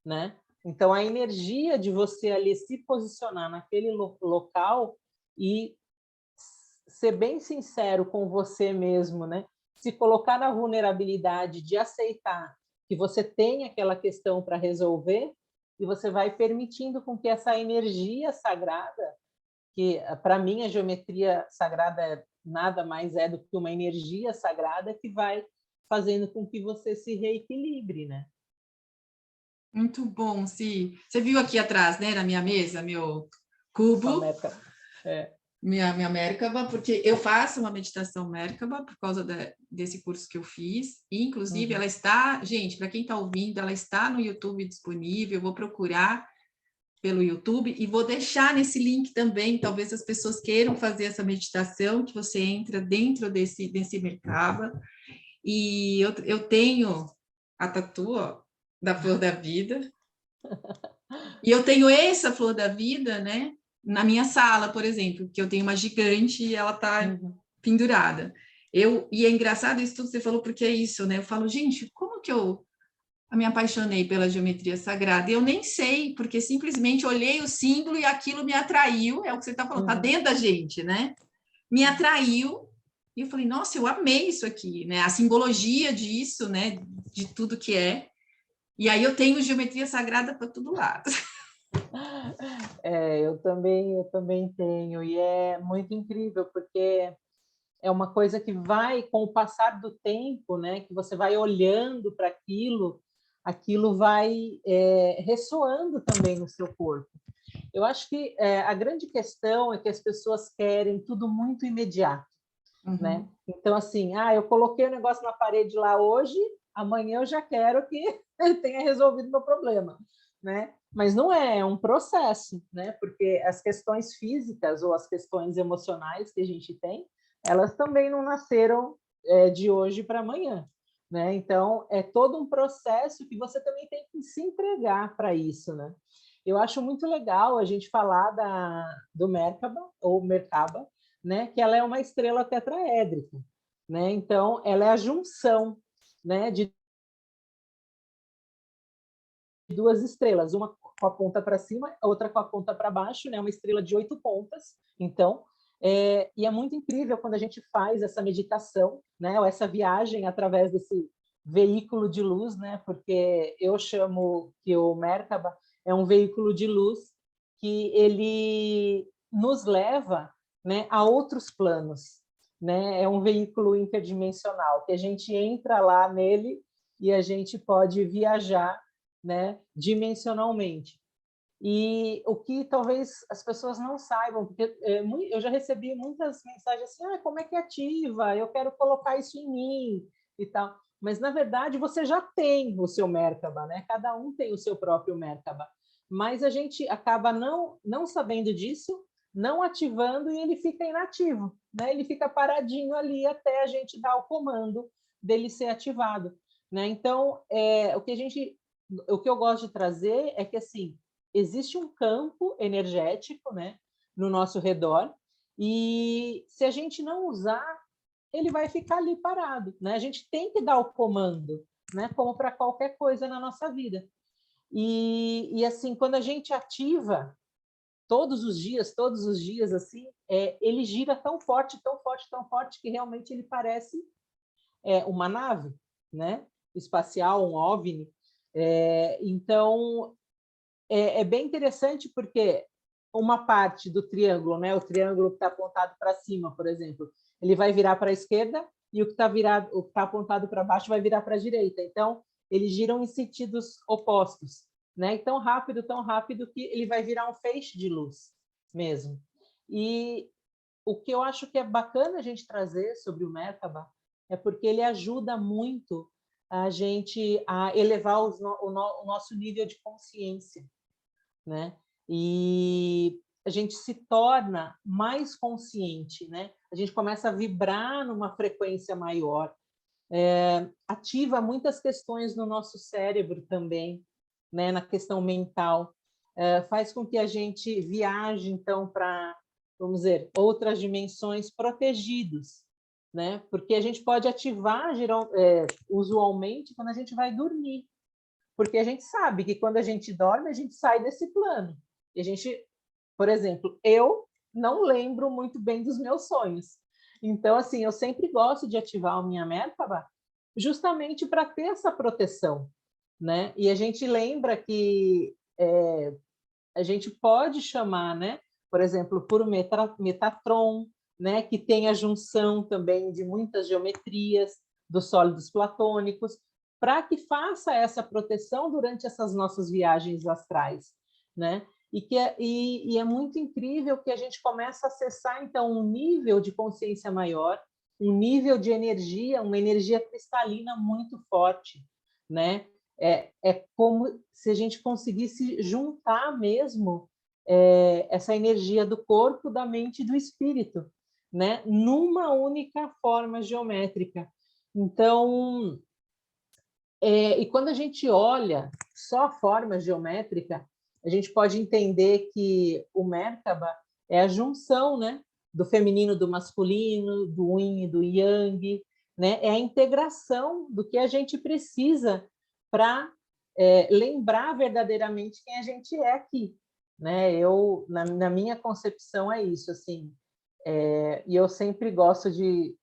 [SPEAKER 3] né? Então, a energia de você ali se posicionar naquele local e ser bem sincero com você mesmo, né? Se colocar na vulnerabilidade de aceitar que você tem aquela questão para resolver e você vai permitindo com que essa energia sagrada, que para mim a geometria sagrada nada mais é do que uma energia sagrada que vai fazendo com que você se reequilibre, né?
[SPEAKER 1] Muito bom, sim. Você viu aqui atrás, né, na minha mesa, meu cubo, minha Merkaba, porque eu faço uma meditação Merkaba por causa desse curso que eu fiz, e inclusive ela está, gente, para quem está ouvindo, ela está no YouTube disponível, eu vou procurar pelo YouTube e vou deixar nesse link também, talvez as pessoas queiram fazer essa meditação, que você entra dentro desse Merkaba, e eu tenho a tatu, ó, da Flor da Vida, e eu tenho essa Flor da Vida, né, na minha sala, por exemplo, que eu tenho uma gigante e ela está pendurada. E é engraçado isso tudo que você falou, porque é isso, né? Eu falo, gente, como que eu me apaixonei pela geometria sagrada? Eu nem sei, porque simplesmente olhei o símbolo e aquilo me atraiu, é o que você está falando, está dentro da gente, né? Me atraiu, e eu falei, nossa, eu amei isso aqui, né? A simbologia disso, né? De tudo que é. E aí eu tenho geometria sagrada para todo lado.
[SPEAKER 3] Eu também tenho, e é muito incrível, porque é uma coisa que vai, com o passar do tempo, né, que você vai olhando para aquilo vai ressoando também no seu corpo. Eu acho que a grande questão é que as pessoas querem tudo muito imediato, né? Então, assim, eu coloquei o negócio na parede lá hoje, amanhã eu já quero que tenha resolvido meu problema, né? Mas não é um processo, né? Porque as questões físicas ou as questões emocionais que a gente tem, elas também não nasceram de hoje para amanhã, né? Então, é todo um processo que você também tem que se entregar para isso, né? Eu acho muito legal a gente falar do Merkaba, ou Merkaba, né? Que ela é uma estrela tetraédrica, né? Então, ela é a junção, né, de duas estrelas, uma com a ponta para cima, a outra com a ponta para baixo, né? Uma estrela de 8 pontas. Então, e é muito incrível quando a gente faz essa meditação, né? Ou essa viagem através desse veículo de luz, né? Porque eu chamo que o Merkaba é um veículo de luz que ele nos leva, né, a outros planos, né? É um veículo interdimensional que a gente entra lá nele e a gente pode viajar, né, dimensionalmente. E o que talvez as pessoas não saibam, porque eu já recebi muitas mensagens assim, como é que ativa? Eu quero colocar isso em mim e tal. Mas, na verdade, você já tem o seu Merkaba, né? Cada um tem o seu próprio Merkaba. Mas a gente acaba não sabendo disso, não ativando e ele fica inativo, né? Ele fica paradinho ali até a gente dar o comando dele ser ativado, né? Então, o que eu gosto de trazer é que, assim, existe um campo energético, né, no nosso redor, e se a gente não usar, ele vai ficar ali parado, né? A gente tem que dar o comando, né, como para qualquer coisa na nossa vida. E assim, quando a gente ativa, todos os dias, assim, ele gira tão forte, tão forte, tão forte, que realmente ele parece uma nave, né? Espacial, um OVNI. Então, é bem interessante porque uma parte do triângulo, né? O triângulo que está apontado para cima, por exemplo, ele vai virar para a esquerda e o que está apontado para baixo vai virar para a direita. Então, eles giram em sentidos opostos, né? E tão rápido que ele vai virar um feixe de luz mesmo. E o que eu acho que é bacana a gente trazer sobre o Merkaba é porque ele ajuda muito a gente a elevar o nosso nível de consciência, né? E a gente se torna mais consciente, né? A gente começa a vibrar numa frequência maior, ativa muitas questões no nosso cérebro também, né? Na questão mental, faz com que a gente viaje, então, para, vamos dizer, outras dimensões protegidos, né? Porque a gente pode ativar usualmente quando a gente vai dormir, porque a gente sabe que quando a gente dorme, a gente sai desse plano. E a gente, por exemplo, eu não lembro muito bem dos meus sonhos. Então, assim, eu sempre gosto de ativar a minha Merkaba justamente para ter essa proteção, né? E a gente lembra que a gente pode chamar, né? Por exemplo, por Metatron, né? Que tem a junção também de muitas geometrias dos sólidos platônicos, para que faça essa proteção durante essas nossas viagens astrais, né? E é muito incrível que a gente começa a acessar, então, um nível de consciência maior, um nível de energia, uma energia cristalina muito forte, né? É como se a gente conseguisse juntar mesmo essa energia do corpo, da mente e do espírito, né? Numa única forma geométrica. Então, e quando a gente olha só a forma geométrica, a gente pode entender que o Merkaba é a junção, né, do feminino do masculino, do yin e do yang, né? É a integração do que a gente precisa para lembrar verdadeiramente quem a gente é aqui, né? Na minha concepção é isso, assim. E eu sempre gosto de,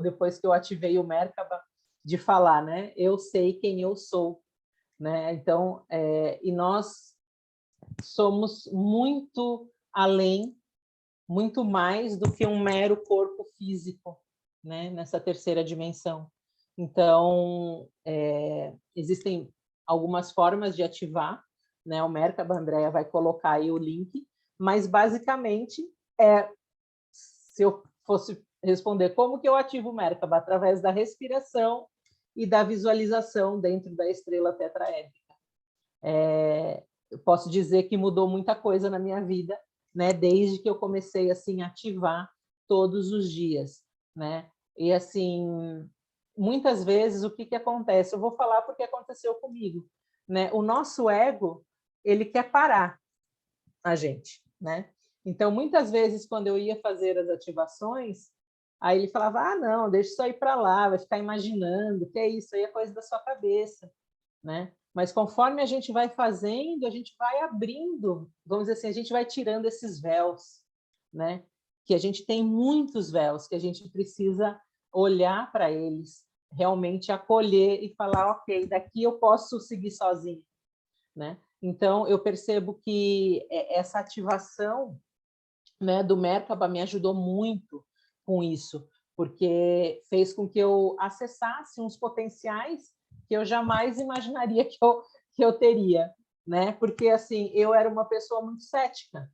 [SPEAKER 3] depois que eu ativei o Merkaba, de falar, né? Eu sei quem eu sou, né? Então, e nós somos muito além, muito mais do que um mero corpo físico, né? Nessa terceira dimensão. Então, existem algumas formas de ativar, né? O Merkaba, a Andrea vai colocar aí o link, mas basicamente se eu fosse responder como que eu ativo o Merkaba, através da respiração e da visualização dentro da estrela tetraédrica. Eu posso dizer que mudou muita coisa na minha vida, né, desde que eu comecei assim a ativar todos os dias, né? E assim, muitas vezes o que acontece? Eu vou falar porque aconteceu comigo, né? O nosso ego, ele quer parar a gente, né? Então, muitas vezes, quando eu ia fazer as ativações, aí ele falava, não, deixa isso aí para lá, vai ficar imaginando, que é isso aí, é coisa da sua cabeça, né? Mas conforme a gente vai fazendo, a gente vai abrindo, vamos dizer assim, a gente vai tirando esses véus, né? Que a gente tem muitos véus, que a gente precisa olhar para eles, realmente acolher e falar, ok, daqui eu posso seguir sozinho, né? Então, eu percebo que essa ativação, né, do Merkaba me ajudou muito com isso, porque fez com que eu acessasse uns potenciais que eu jamais imaginaria que eu teria, né? Porque, assim, eu era uma pessoa muito cética.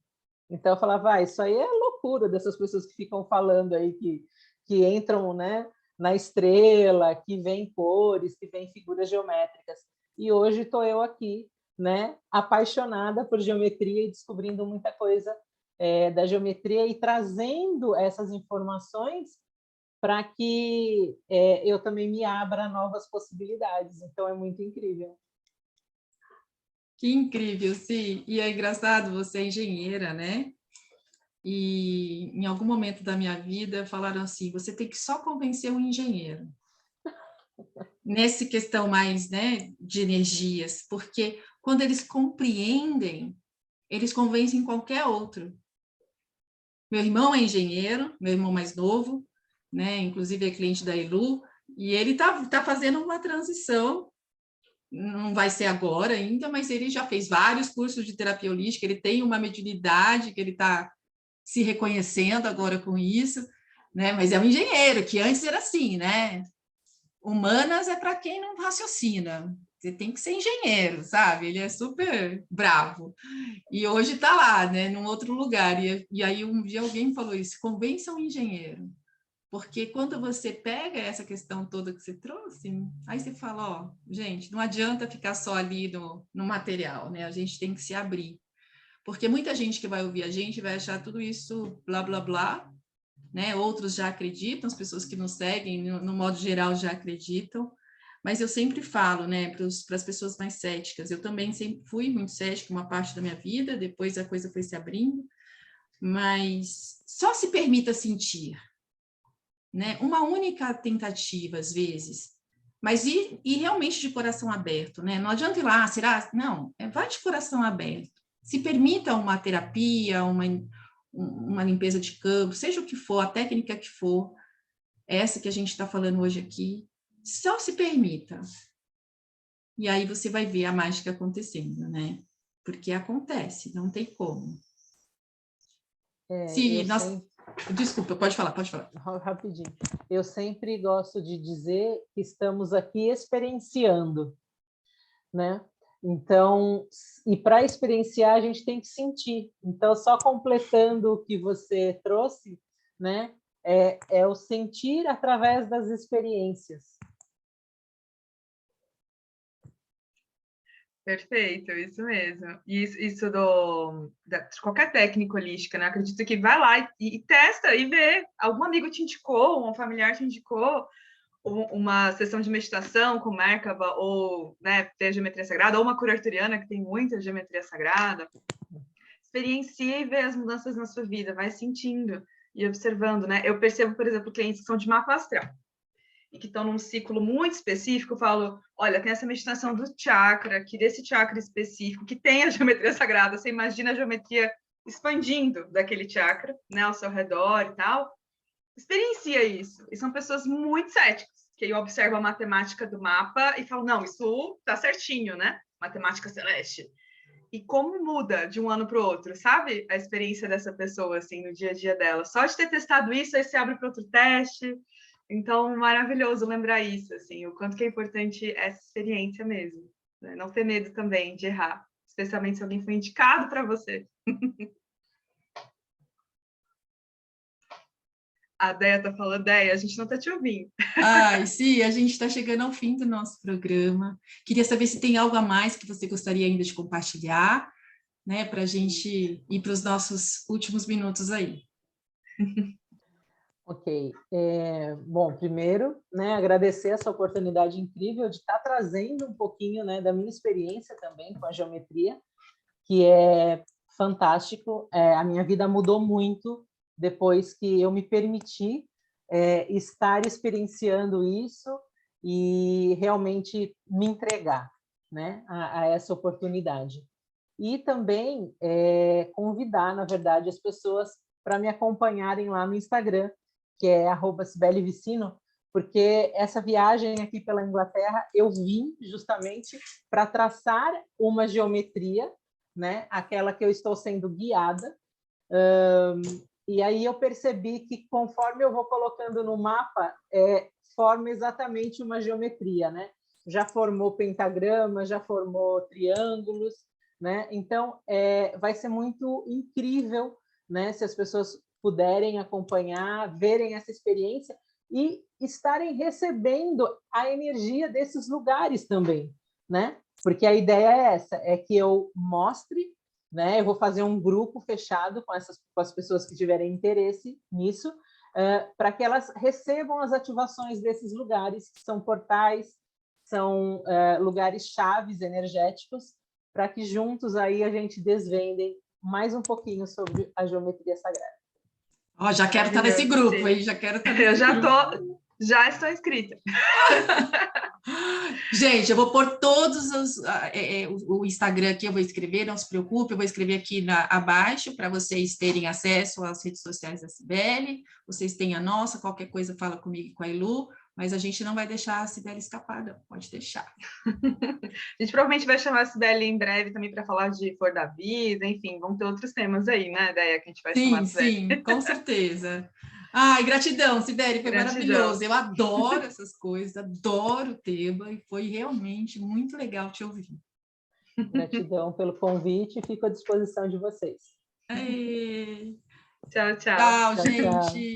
[SPEAKER 3] Então, eu falava, isso aí é loucura dessas pessoas que ficam falando aí, que entram, né, na estrela, que vêm cores, que vêm figuras geométricas. E hoje estou eu aqui, né, apaixonada por geometria e descobrindo muita coisa da geometria e trazendo essas informações para que eu também me abra a novas possibilidades. Então, é muito incrível.
[SPEAKER 1] Que incrível, sim. E é engraçado, você é engenheira, né? E em algum momento da minha vida falaram assim, você tem que só convencer um engenheiro. Nessa questão mais, né, de energias, porque quando eles compreendem eles convencem qualquer outro. Meu irmão é engenheiro, meu irmão mais novo, né? Inclusive é cliente da Elu, e ele tá fazendo uma transição, não vai ser agora ainda, mas ele já fez vários cursos de terapia holística, ele tem uma mediunidade que ele está se reconhecendo agora com isso, né? Mas é um engenheiro, que antes era assim, né? Humanas é para quem não raciocina. Você tem que ser engenheiro, sabe? Ele é super bravo. E hoje está lá, né? Num outro lugar. E aí um dia alguém falou isso: convença um engenheiro. Porque quando você pega essa questão toda que você trouxe, aí você fala, ó, gente, não adianta ficar só ali no material, né? A gente tem que se abrir. Porque muita gente que vai ouvir a gente vai achar tudo isso blá, blá, blá, né? Outros já acreditam, as pessoas que nos seguem, no modo geral, já acreditam. Mas eu sempre falo, né, para as pessoas mais céticas, eu também sempre fui muito cética uma parte da minha vida, depois a coisa foi se abrindo, mas só se permita sentir, né? Uma única tentativa, às vezes, mas e realmente de coração aberto, né? Não adianta ir lá, será? Não, vai de coração aberto. Se permita uma terapia, uma limpeza de campo, seja o que for, a técnica que for, essa que a gente está falando hoje aqui, só se permita. E aí você vai ver a mágica acontecendo, né? Porque acontece, não tem como. Desculpa, pode falar.
[SPEAKER 3] Rapidinho. Eu sempre gosto de dizer que estamos aqui experienciando, né? Então, e para experienciar, a gente tem que sentir. Então, só completando o que você trouxe, né? É o sentir através das experiências.
[SPEAKER 2] Perfeito, isso mesmo. E isso de qualquer técnica holística, né? Acredito que vai lá e testa e vê. Algum amigo te indicou, um familiar te indicou uma sessão de meditação com Merkaba, ou, né, ter geometria sagrada, ou uma cura arturiana, que tem muita geometria sagrada. Experiencia e vê as mudanças na sua vida, vai sentindo e observando, né? Eu percebo, por exemplo, clientes que são de mapa astral e que estão num ciclo muito específico, eu falo, olha, tem essa meditação do chakra, que desse chakra específico, que tem a geometria sagrada, você imagina a geometria expandindo daquele chakra, né, ao seu redor e tal, experiencia isso. E são pessoas muito céticas, que aí observam a matemática do mapa e falam, não, isso tá certinho, né? Matemática celeste. E como muda de um ano para o outro, sabe? A experiência dessa pessoa, assim, no dia a dia dela. Só de ter testado isso, aí você abre para outro teste. Então, maravilhoso lembrar isso, assim, o quanto que é importante essa experiência mesmo. Né? Não ter medo também de errar, especialmente se alguém foi indicado para você. A Déia está falando, Déia, a gente não está te ouvindo.
[SPEAKER 1] Ai, sim, a gente está chegando ao fim do nosso programa. Queria saber se tem algo a mais que você gostaria ainda de compartilhar, né, para a gente ir para os nossos últimos minutos aí.
[SPEAKER 3] Ok. Bom, primeiro, né, agradecer essa oportunidade incrível de estar trazendo um pouquinho, né, da minha experiência também com a geometria, que é fantástico. A minha vida mudou muito depois que eu me permiti estar experienciando isso e realmente me entregar, né, a essa oportunidade. E também convidar, na verdade, as pessoas para me acompanharem lá no Instagram, que é @CibeleVicino, porque essa viagem aqui pela Inglaterra eu vim justamente para traçar uma geometria, né? Aquela que eu estou sendo guiada. E aí eu percebi que conforme eu vou colocando no mapa, forma exatamente uma geometria, né? Já formou pentagrama, já formou triângulos, né? Então, vai ser muito incrível, né? Se as pessoas puderem acompanhar, verem essa experiência e estarem recebendo a energia desses lugares também, né? Porque a ideia é essa, é que eu mostre, né? Eu vou fazer um grupo fechado com as pessoas que tiverem interesse nisso, para que elas recebam as ativações desses lugares, que são portais, são lugares chaves energéticos, para que juntos aí a gente desvendem mais um pouquinho sobre a geometria sagrada.
[SPEAKER 1] Já quero estar nesse grupo aí, já quero estar nesse
[SPEAKER 2] grupo. Já estou inscrita.
[SPEAKER 1] Gente, eu vou pôr todos o Instagram aqui, eu vou escrever, não se preocupe, eu vou escrever aqui abaixo para vocês terem acesso às redes sociais da Cibele, vocês têm a nossa, qualquer coisa fala comigo e com a Elu, mas a gente não vai deixar a Cibele escapar, não, pode deixar.
[SPEAKER 2] A gente provavelmente vai chamar a Cibele em breve também para falar de Flor da Vida, enfim, vão ter outros temas aí, né, Deia, que a gente vai chamar a Cibele.
[SPEAKER 1] Sim, com certeza. Ai, gratidão, Cibele, foi
[SPEAKER 2] Gratidão.
[SPEAKER 1] maravilhoso. Eu adoro essas coisas, adoro o tema e foi realmente muito legal te ouvir.
[SPEAKER 3] Gratidão pelo convite e fico à disposição de vocês.
[SPEAKER 1] Aê.
[SPEAKER 2] Tchau, tchau.
[SPEAKER 1] Tchau, gente.